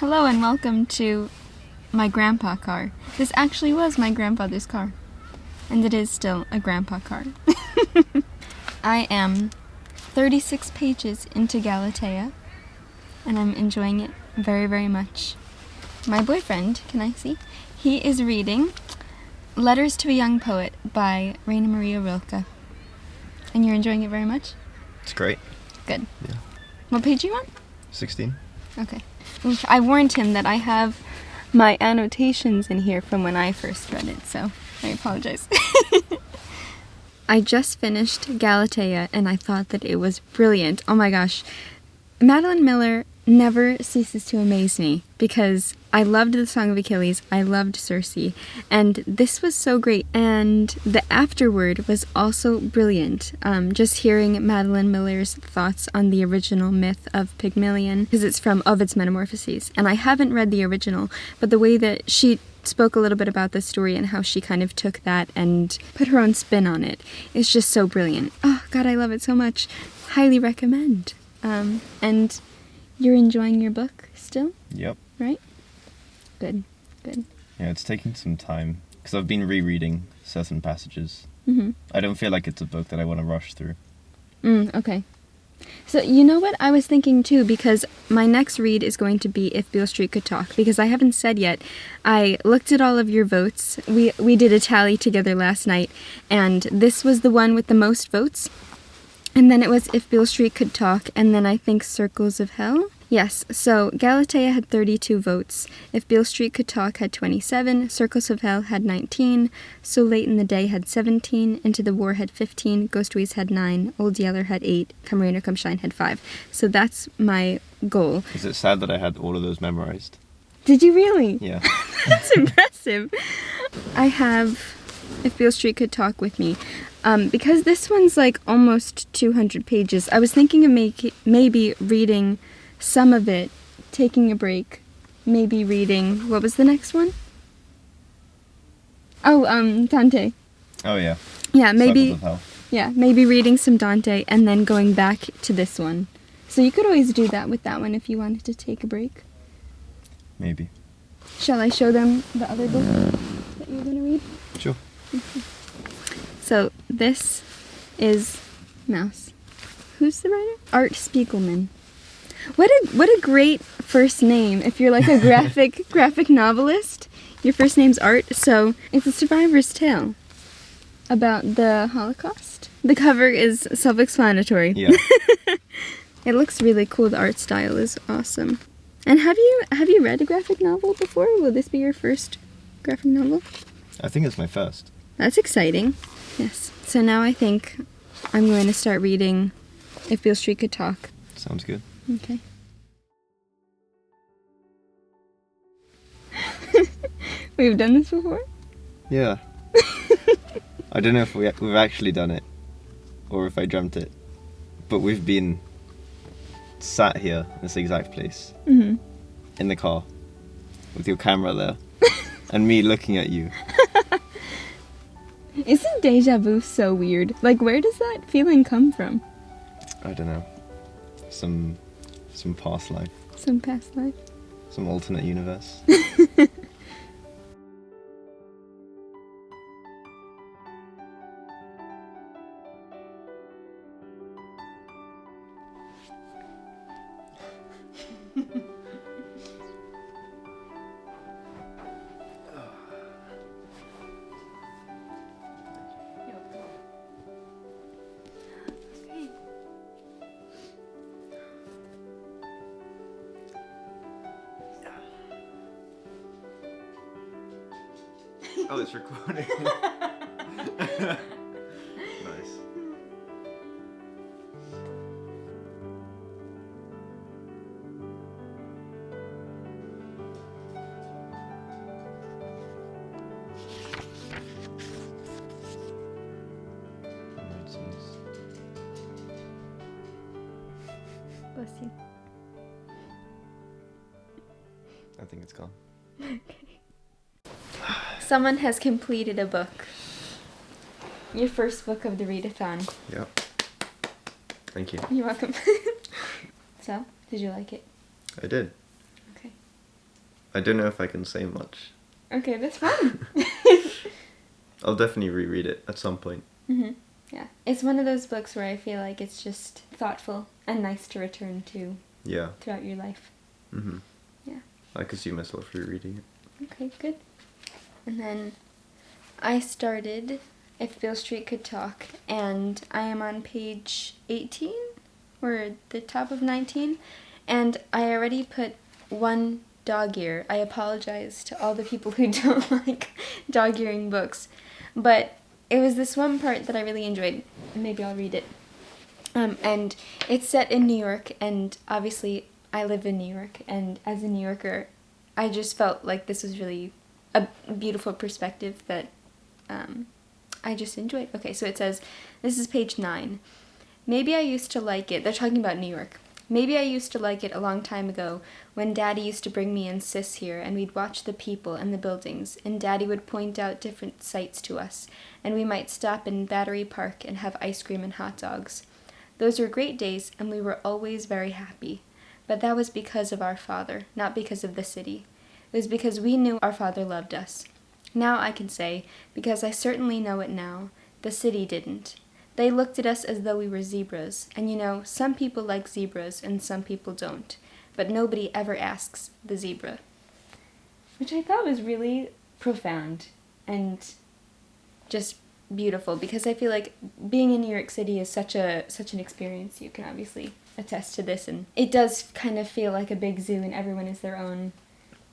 Hello and welcome to my grandpa car. This actually was my grandfather's car. And it is still a grandpa car. I am 36 pages into Galatea, and I'm enjoying it very, very much. My boyfriend, can I see? He is reading Letters to a Young Poet by Raina Maria Rilke. And you're enjoying it very much? It's great. Good. Yeah. What page are you on? 16. Okay. I warned him that I have my annotations in here from when I first read it, so I apologize. I just finished Galatea and I thought that it was brilliant. Oh my gosh. Madeline Miller never ceases to amaze me because I loved the Song of Achilles, I loved Circe, and this was so great. And the afterword was also brilliant. Just hearing Madeline Miller's thoughts on the original myth of Pygmalion, because it's from Ovid's Metamorphoses, and I haven't read the original, but the way that she spoke a little bit about the story and how she kind of took that and put her own spin on it is just so brilliant. Oh God, I love it so much. Highly recommend. And you're enjoying your book still? Yep. Right? Good, good. Yeah, it's taking some time because I've been rereading certain passages. Mm-hmm. I don't feel like it's a book that I want to rush through. Okay. So you know what I was thinking too, because my next read is going to be If Beale Street Could Talk, because I haven't said yet. I looked at all of your votes. We did a tally together last night, and this was the one with the most votes. And then it was If Beale Street Could Talk, and then I think Circles of Hell. Yes, so Galatea had 32 votes. If Beale Street Could Talk had 27, Circles of Hell had 19, So Late in the Day had 17, Into the War had 15, Ghostways had 9, Old Yeller had 8, Come Rain or Come Shine had 5. So that's my goal. Is it sad that I had all of those memorized? Did you really? Yeah. That's impressive. I have If Beale Street Could Talk with me. Because this one's like almost 200 pages, I was thinking of maybe reading some of it, taking a break, maybe reading, what was the next one? Oh, Dante. Oh, yeah. Yeah, maybe. Circles of Hell. Yeah, maybe reading some Dante and then going back to this one. So you could always do that with that one if you wanted to take a break. Maybe. Shall I show them the other book that you're going to read? Sure. So this is Mouse. Who's the writer? Art Spiegelman. What a great first name if you're like a graphic novelist. Your first name's Art, so it's a survivor's tale about the Holocaust. The cover is self-explanatory. Yeah. It looks really cool. The art style is awesome. And have you read a graphic novel before? Will this be your first graphic novel? I think it's my first. That's exciting. Yes. So now I think I'm going to start reading If Beale Street Could Talk. Sounds good. Okay. We've done this before? Yeah. I don't know if we've actually done it or if I dreamt it, but we've been sat here in this exact place in the car with your camera there and me looking at you. Isn't deja vu so weird? Like, where does that feeling come from? I don't know. Some past life. Some past life? Some alternate universe. Oh, it's recording. Nice. Bless you. I think it's gone. Someone has completed a book. Your first book of the readathon. Yep. Thank you. You're welcome. So, did you like it? I did. Okay. I don't know if I can say much. Okay, that's fine. I'll definitely reread it at some point. Yeah. It's one of those books where I feel like it's just thoughtful and nice to return to Yeah. throughout your life. Yeah. I could see myself rereading it. Okay, good. And then I started If Beale Street Could Talk, and I am on page 18, or the top of 19, and I already put one dog ear. I apologize to all the people who don't like dog-earing books, but it was this one part that I really enjoyed. Maybe I'll read it. And it's set in New York, and obviously I live in New York, and as a New Yorker, I just felt like this was really a beautiful perspective that I just enjoyed. Okay, so it says, this is page 9. Maybe I used to like it. They're talking about New York. Maybe I used to like it a long time ago when Daddy used to bring me and Sis here, and we'd watch the people and the buildings, and Daddy would point out different sights to us, and we might stop in Battery Park and have ice cream and hot dogs. Those were great days, and we were always very happy. But that was because of our father, not because of the city. It was because we knew our father loved us. Now I can say, because I certainly know it now, the city didn't. They looked at us as though we were zebras, and you know, some people like zebras and some people don't, but nobody ever asks the zebra. Which I thought was really profound and just beautiful, because I feel like being in New York City is such an experience. You can obviously attest to this, and it does kind of feel like a big zoo, and everyone is their own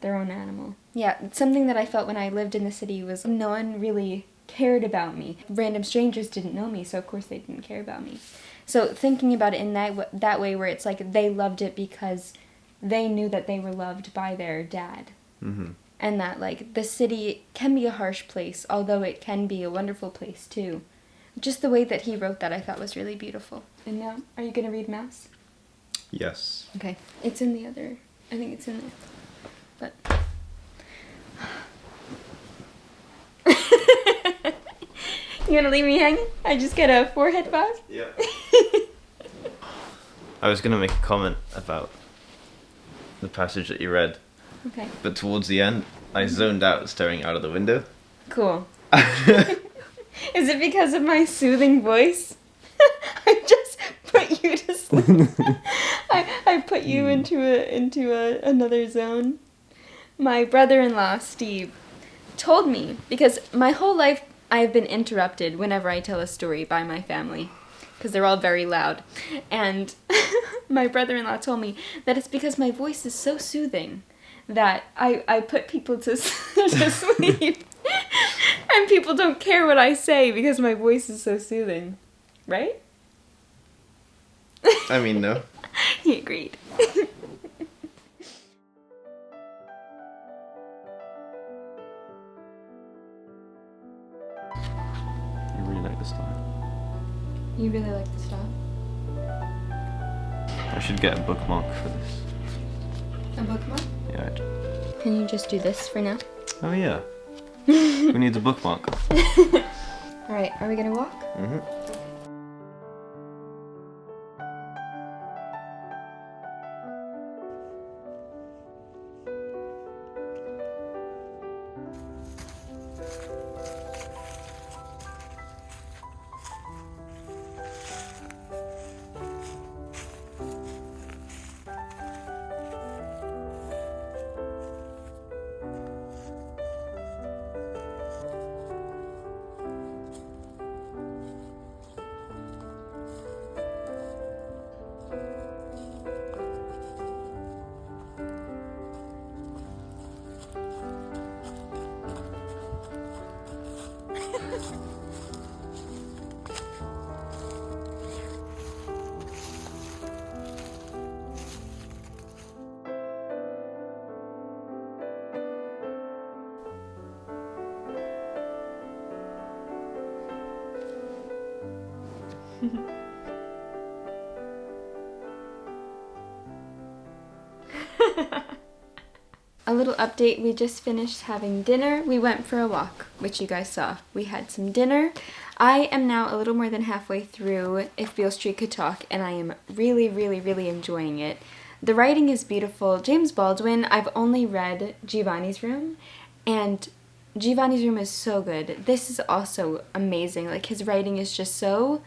animal. Yeah, something that I felt when I lived in the city was no one really cared about me. Random strangers didn't know me, so of course they didn't care about me. So thinking about it in that way, where it's like they loved it because they knew that they were loved by their dad. And that, like, the city can be a harsh place, although it can be a wonderful place too. Just the way that he wrote that I thought was really beautiful. And now, are you going to read Mouse? Yes. Okay. It's in the other, I think it's in there. But you gonna leave me hanging? I just get a forehead bob? Yeah. I was gonna make a comment about the passage that you read. Okay. But towards the end, I zoned out staring out of the window. Cool. Is it because of my soothing voice? I just put you to sleep. I put you into another zone. My brother-in-law, Steve, told me, because my whole life I've been interrupted whenever I tell a story by my family, because they're all very loud. And my brother-in-law told me that it's because my voice is so soothing that I put people to sleep. And people don't care what I say because my voice is so soothing. Right? I mean, no. He agreed. You really like the style. You really like the style? I should get a bookmark for this. A bookmark? Yeah. Can you just do this for now? Oh yeah. Who needs a bookmark? Alright, are we gonna walk? A little update, we just finished having dinner. We went for a walk, which you guys saw. We had some dinner. I am now a little more than halfway through If Beale Street Could Talk, and I am really, really, really enjoying it. The writing is beautiful. James Baldwin, I've only read Giovanni's Room, and Giovanni's Room is so good. This is also amazing. Like, his writing is just so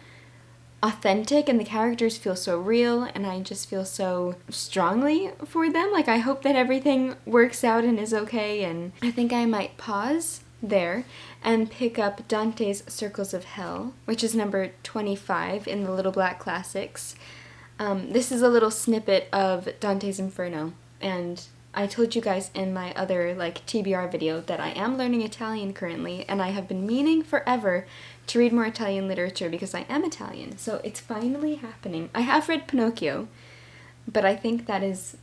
authentic, and the characters feel so real, and I just feel so strongly for them. Like, I hope that everything works out and is okay, and I think I might pause there and pick up Dante's Circles of Hell, which is number 25 in the Little Black Classics. This is a little snippet of Dante's Inferno, and I told you guys in my other TBR video that I am learning Italian currently, and I have been meaning forever to read more Italian literature because I am Italian, so it's finally happening. I have read Pinocchio, but I think that is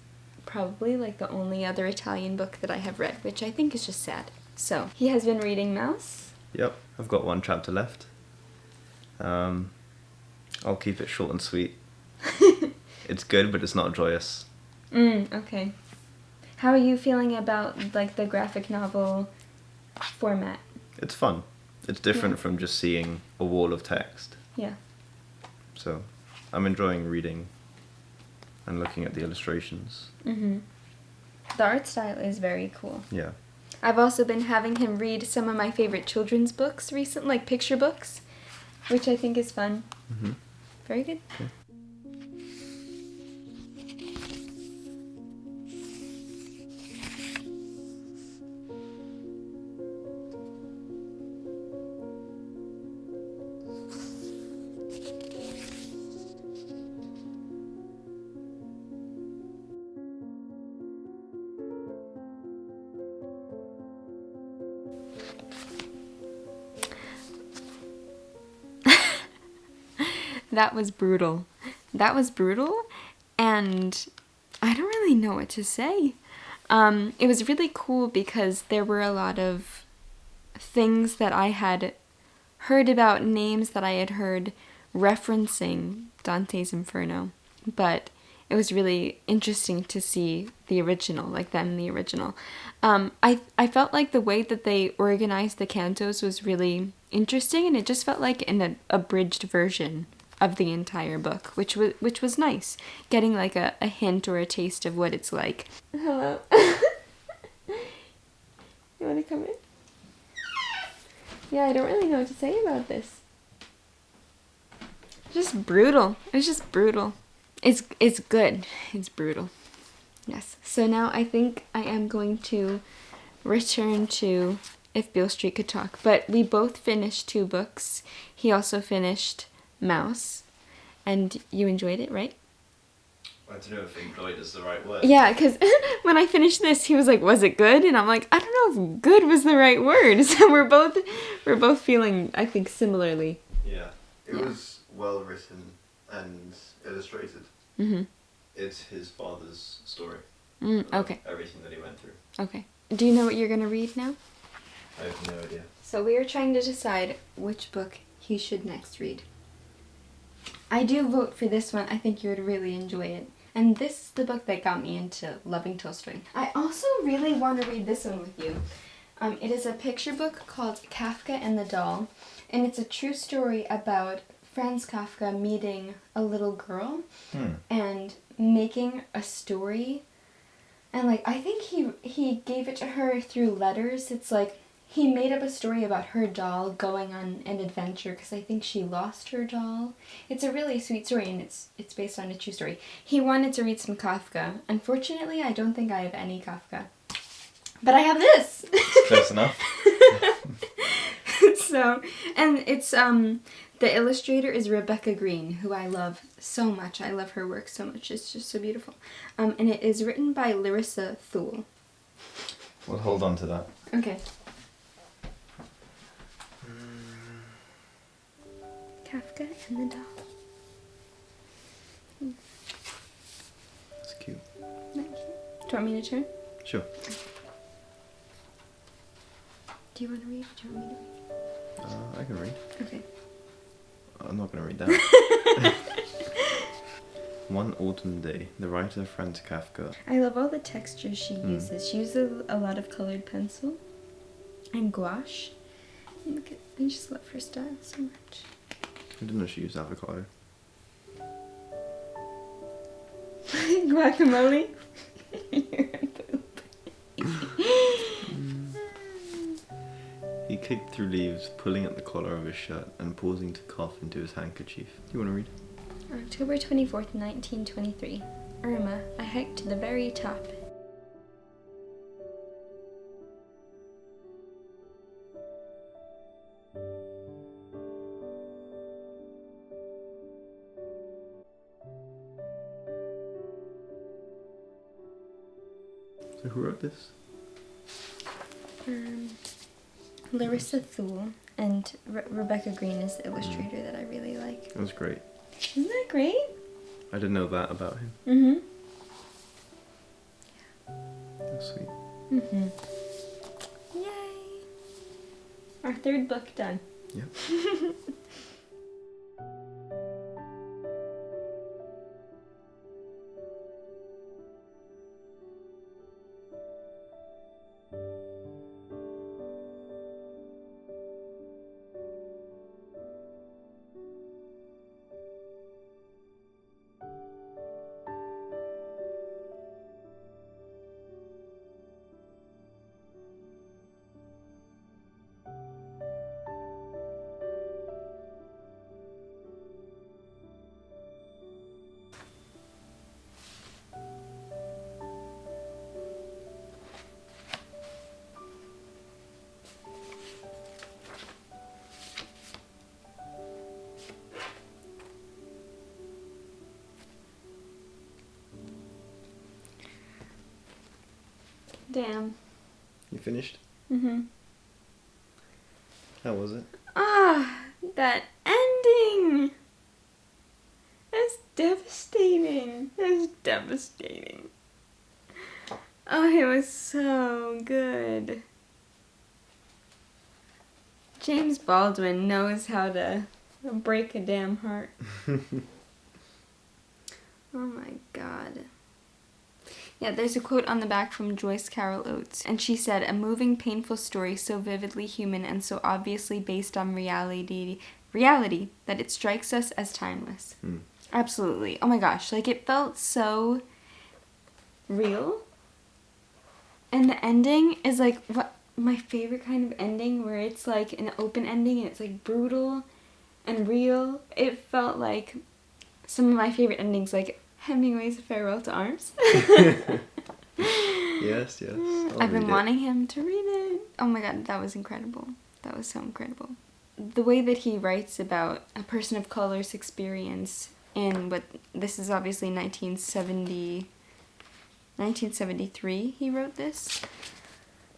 probably the only other Italian book that I have read, which I think is just sad. So, he has been reading Mouse. Yep, I've got one chapter left. I'll keep it short and sweet. It's good, but it's not joyous. Okay. How are you feeling about the graphic novel format? It's fun. It's different from just seeing a wall of text. Yeah. So, I'm enjoying reading and looking at the illustrations. The art style is very cool. Yeah. I've also been having him read some of my favorite children's books recently, picture books, which I think is fun. Very good. Yeah. That was brutal. That was brutal, and I don't really know what to say. It was really cool because there were a lot of things that I had heard about, names that I had heard referencing Dante's Inferno, but it was really interesting to see the original, them in the original. I felt like the way that they organized the cantos was really interesting, and it just felt like an abridged version of the entire book, which was nice, getting a hint or a taste of what it's like. Hello. You want to come in? Yeah, I don't really know what to say about this. Just brutal. It's just brutal. It's good. It's brutal. Yes. So now I think I am going to return to If Beale Street Could Talk. But we both finished 2 books. He also finished Mouse, and you enjoyed it, right? I don't know if enjoyed is the right word. Yeah, because when I finished this, he was like, "Was it good?" And I'm like, "I don't know if good was the right word." So we're both feeling, I think, similarly. Yeah, it was well written and illustrated. It's his father's story. Okay. Everything that he went through. Okay. Do you know what you're gonna read now? I have no idea. So we are trying to decide which book he should next read. I do vote for this one. I think you would really enjoy it. And this is the book that got me into loving Tolstoy. I also really want to read this one with you. It is a picture book called Kafka and the Doll, and it's a true story about Franz Kafka meeting a little girl and making a story. And I think he gave it to her through letters. It's he made up a story about her doll going on an adventure because I think she lost her doll. It's a really sweet story, and it's based on a true story. He wanted to read some Kafka. Unfortunately, I don't think I have any Kafka. But I have this! Close enough. So, and it's, the illustrator is Rebecca Green, who I love so much. I love her work so much. It's just so beautiful. And it is written by Larissa Thule. We'll hold on to that. Okay. Kafka and the Doll. That's cute. Thank you. Do you want me to turn? Sure. Do you want to read? Do you want me to read? I can read. Okay. I'm not going to read that. One Autumn Day, the writer Franz Kafka. I love all the textures she uses. She uses a lot of colored pencil and gouache. And look at, I just love her style so much. I didn't know she used avocado. Guacamole. You're a poop. He kicked through leaves, pulling at the collar of his shirt and pausing to cough into his handkerchief. Do you want to read? October 24th, 1923. Irma, I hiked to the very top. So who wrote this? Larissa Thule and Rebecca Green is the illustrator that I really like. That was great. Isn't that great? I didn't know that about him. Mm-hmm. That's sweet. Mm-hmm. Yay! Our third book done. Yep. Damn. You finished? Mm-hmm. How was it? Ah, that ending! That's devastating. That's devastating. Oh, it was so good. James Baldwin knows how to break a damn heart. Oh my god. Yeah, there's a quote on the back from Joyce Carol Oates, and she said, "A moving, painful story so vividly human and so obviously based on reality that it strikes us as timeless." Absolutely. Oh my gosh, like it felt so real. And the ending is like what my favorite kind of ending, where it's like an open ending and it's like brutal and real. It felt like some of my favorite endings, like Hemingway's Farewell to Arms. Yes. I've been wanting him to read it. Oh my god, that was incredible. That was so incredible. The way that he writes about a person of color's experience in what, this is obviously 1973 he wrote this.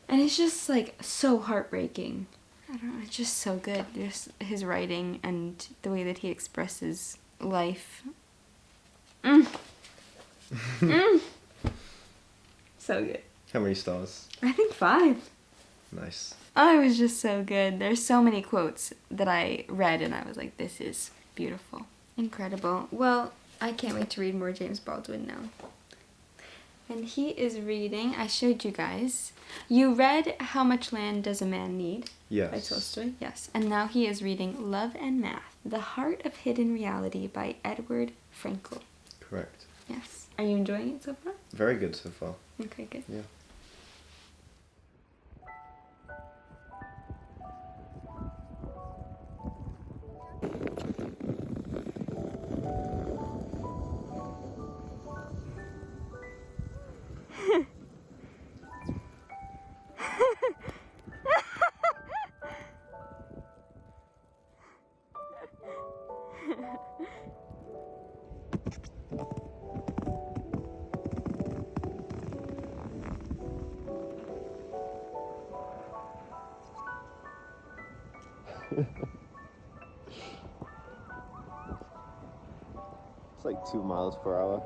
And it's just like so heartbreaking. I don't know, it's just so good. Just his writing and the way that he expresses life. So good. How many stars? I think 5. Nice. Oh, it was just so good. There's so many quotes that I read and I was like, this is beautiful. Incredible. Well, I can't wait to read more James Baldwin now. And he is reading, I showed you guys. You read How Much Land Does a Man Need? Yes. By Tolstoy. Yes. And now he is reading Love and Math, The Heart of Hidden Reality by Edward Frankl. Correct. Yes. Are you enjoying it so far? Very good so far. Okay, good. Yeah. It's like 2 miles per hour.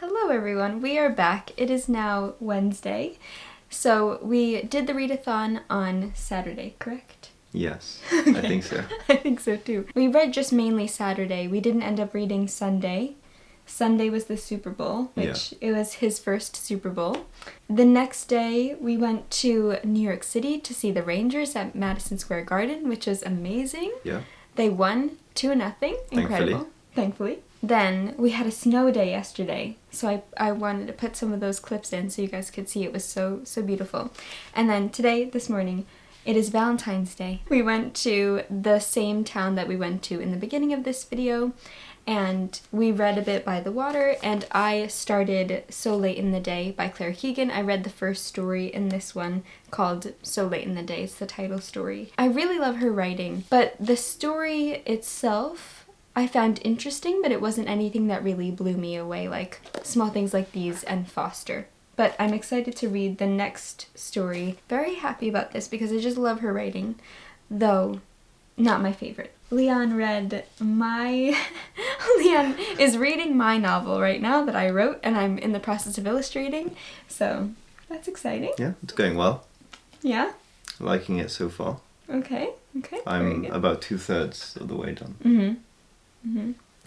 Hello everyone, we are back. It is now Wednesday. So we did the readathon on Saturday, correct? Yes, Okay. I think so. I think so too. We read just mainly Saturday. We didn't end up reading Sunday. Sunday was the Super Bowl, which it was his first Super Bowl. The next day we went to New York City to see the Rangers at Madison Square Garden, which was amazing. Yeah. They won 2-0. Incredible. Thankfully. Then we had a snow day yesterday, so I wanted to put some of those clips in so you guys could see. It was so beautiful. And then today, this morning, it is Valentine's Day. We went to the same town that we went to in the beginning of this video, and we read a bit by the water, and I started So Late in the Day by Claire Keegan. I read the first story in this one called So Late in the Day. It's the title story. I really love her writing, but the story itself I found interesting, but it wasn't anything that really blew me away, like Small Things Like These and Foster. But I'm excited to read the next story. Very happy about this because I just love her writing, though not my favorite. Leon is reading my novel right now that I wrote, and I'm in the process of illustrating, so that's exciting. Yeah, it's going well. Yeah? Liking it so far. Okay. Very I'm good. about 2/3 of the way done.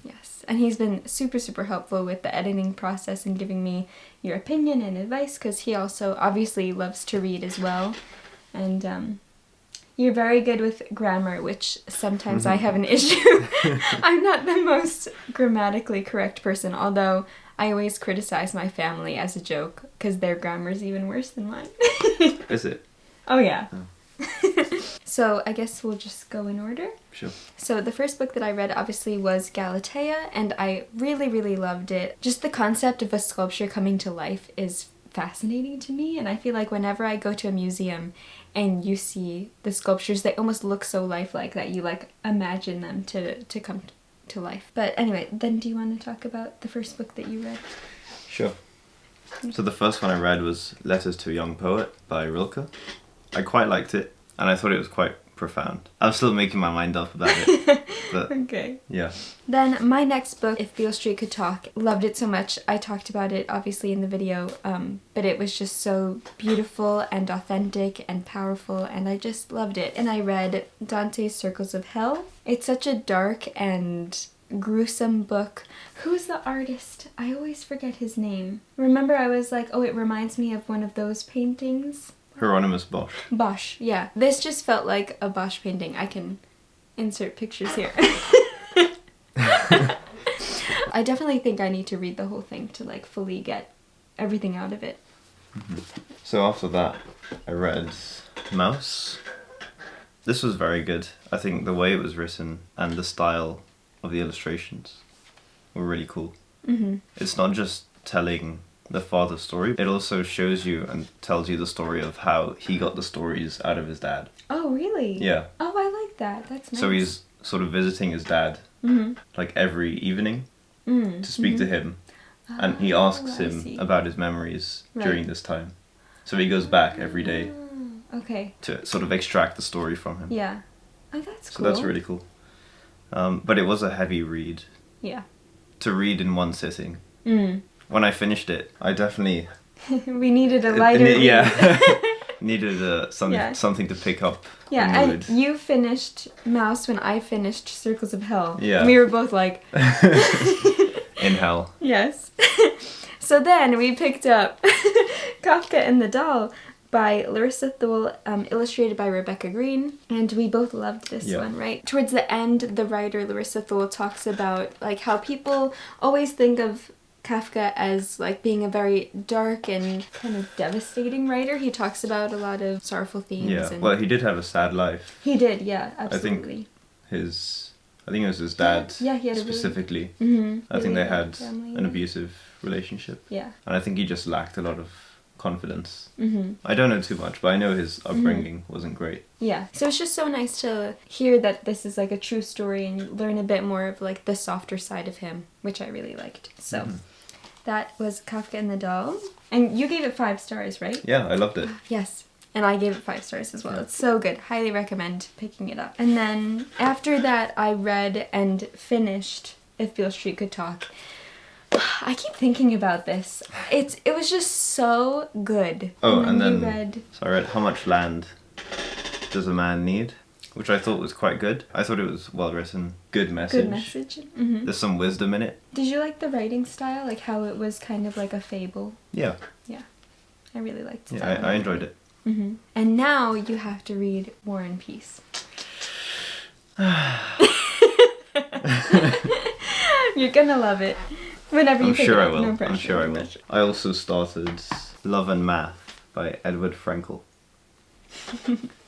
Yes, and he's been super helpful with the editing process and giving me your opinion and advice, because he also obviously loves to read as well. And you're very good with grammar, which sometimes I have an issue. I'm not the most grammatically correct person, although I always criticize my family as a joke because their grammar is even worse than mine. Is it? Oh yeah. So I guess we'll just go in order. Sure. So the first book that I read obviously was Galatea, and I really loved it. Just the concept of a sculpture coming to life is fascinating to me, and I feel like whenever I go to a museum and you see the sculptures, they almost look so lifelike that you like imagine them to come to life. But anyway, then do you want to talk about the first book that you read? Sure. So the first one I read was Letters to a Young Poet by Rilke. I quite liked it, and I thought it was quite profound. I'm still making my mind up about it, but Okay. yeah. Then my next book, If Beale Street Could Talk, loved it so much. I talked about it obviously in the video, but it was just so beautiful and authentic and powerful, and I just loved it. And I read Dante's Circles of Hell. It's such a dark and gruesome book. Who's the artist? I always forget his name. Remember, I was like, oh, it reminds me of one of those paintings. Hieronymus Bosch. Bosch, yeah. This just felt like a Bosch painting. I can insert pictures here. I definitely think I need to read the whole thing to like fully get everything out of it. So after that, I read Mouse. This was very good. I think the way it was written and the style of the illustrations were really cool. It's not just telling the father's story, it also shows you and tells you the story of how he got the stories out of his dad. Oh, really? Yeah. Oh, I like that. That's nice. So he's sort of visiting his dad like every evening to speak to him, and he asks I him see. about his memories Right. during this time. So he goes back every day Okay. to sort of extract the story from him. Yeah. Oh, that's So cool. that's really cool. But it was a heavy read Yeah. to read in one sitting. When I finished it, I definitely We needed a lighter read. yeah needed Yeah. something to pick up Yeah, the mood. and you finished Mouse when I finished Circles of Hell. Yeah. And we were both like, In hell. yes. So then we picked up Kafka and the Doll by Larissa Thule, illustrated by Rebecca Green, and we both loved this one, right? Towards the end, the writer Larissa Thule talks about like how people always think of Kafka as like being a very dark and kind of devastating writer. He talks about a lot of sorrowful themes. Yeah. And Well, he did have a sad life. he did, yeah, absolutely. I think it was his dad. Yeah, he had a specifically. I think really they bad had family, an yeah. abusive relationship, Yeah. and I think he just lacked a lot of confidence. I don't know too much, but I know his upbringing wasn't great. Yeah. So it's just so nice to hear that this is like a true story and you learn a bit more of like the softer side of him, which I really liked. So that was Kafka and the Doll. And you gave it 5 stars, right? Yeah, I loved it. Yes. And I gave it 5 stars as well. It's so good. Highly recommend picking it up. And then after that, I read and finished If Beale Street Could Talk. I keep thinking about this. It was just so good. Oh, and and you then read... so I read How Much Land Does a Man Need? Which I thought was quite good. I thought it was well written. Good message. Good message. Mm-hmm. There's some wisdom in it. Did you like the writing style? Like how it was kind of like a fable? Yeah. Yeah. I really liked that. Yeah, I enjoyed it. Mm-hmm. And now you have to read War and Peace. You're gonna love it. Whenever you I'm pick sure it I up. will. No pressure. I'm sure I will. I also started Love and Math by Edward Frankel.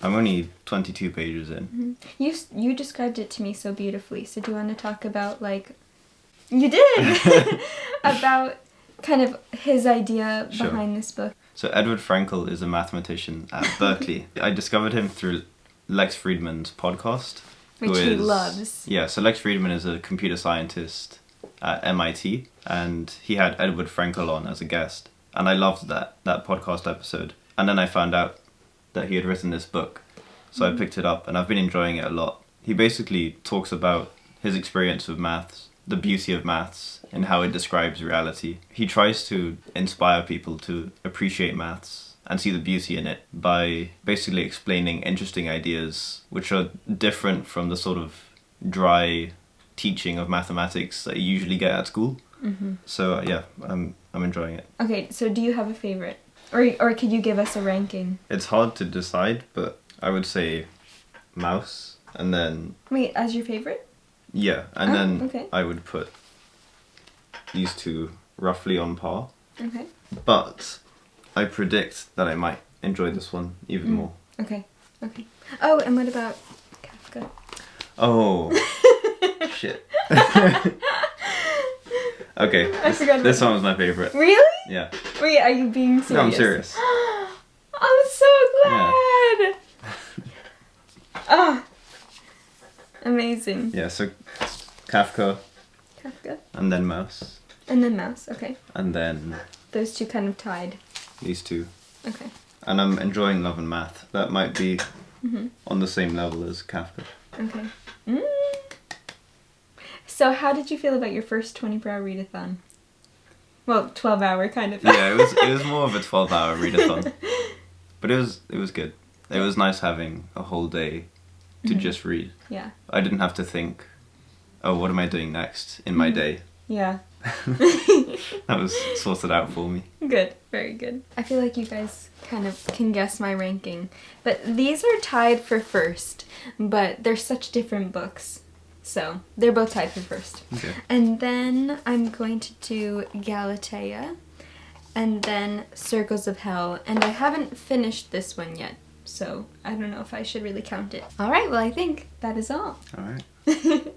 I'm only 22 pages in. Mm-hmm. You described it to me so beautifully. So do you want to talk about like... You did! About kind of his idea Sure. behind this book. So Edward Frankel is a mathematician at Berkeley. I discovered him through Lex Friedman's podcast. Which he loves. Yeah, so Lex Friedman is a computer scientist at MIT, and he had Edward Frankel on as a guest. And I loved that podcast episode. And then I found out that he had written this book. So I picked it up, and I've been enjoying it a lot. He basically talks about his experience with maths, the beauty of maths, and how it describes reality. He tries to inspire people to appreciate maths and see the beauty in it by basically explaining interesting ideas which are different from the sort of dry teaching of mathematics that you usually get at school. Mm-hmm. So yeah, I'm enjoying it. Okay, so do you have a favorite? Or could you give us a ranking? It's hard to decide, but I would say Mouse, and then... Wait, as your favorite? Yeah, and then okay. I would put these two roughly on par. Okay. But I predict that I might enjoy this one even more. Okay, okay. Oh, and what about Kafka? Oh, shit. Okay, I forgot this about one was my favorite. Really? Yeah. Wait, are you being serious? No, I'm serious. I'm so glad! Ah, amazing. Yeah, so Kafka, Kafka. and then Mouse, And then Mouse, okay. and then Those two kind of tied. these two. Okay. And I'm enjoying Love and Math. That might be on the same level as Kafka. Okay. Mm. So how did you feel about your first 24-hour readathon? Well, 12-hour kind of. Yeah, it was more of a 12-hour readathon. But it was good. It was nice having a whole day to just read. Yeah. I didn't have to think, oh, what am I doing next in my day? Yeah. That was sorted out for me. Good. Very good. I feel like you guys kind of can guess my ranking. But these are tied for first. But they're such different books. So, they're both tied for first. Okay. And then I'm going to do Galatea. And then Circles of Hell. And I haven't finished this one yet. So, I don't know if I should really count it. Alright, well I think that is all. Alright.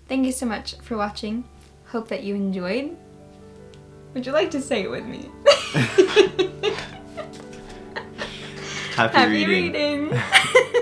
Thank you so much for watching. Hope that you enjoyed. Would you like to say it with me? Happy reading. Happy reading.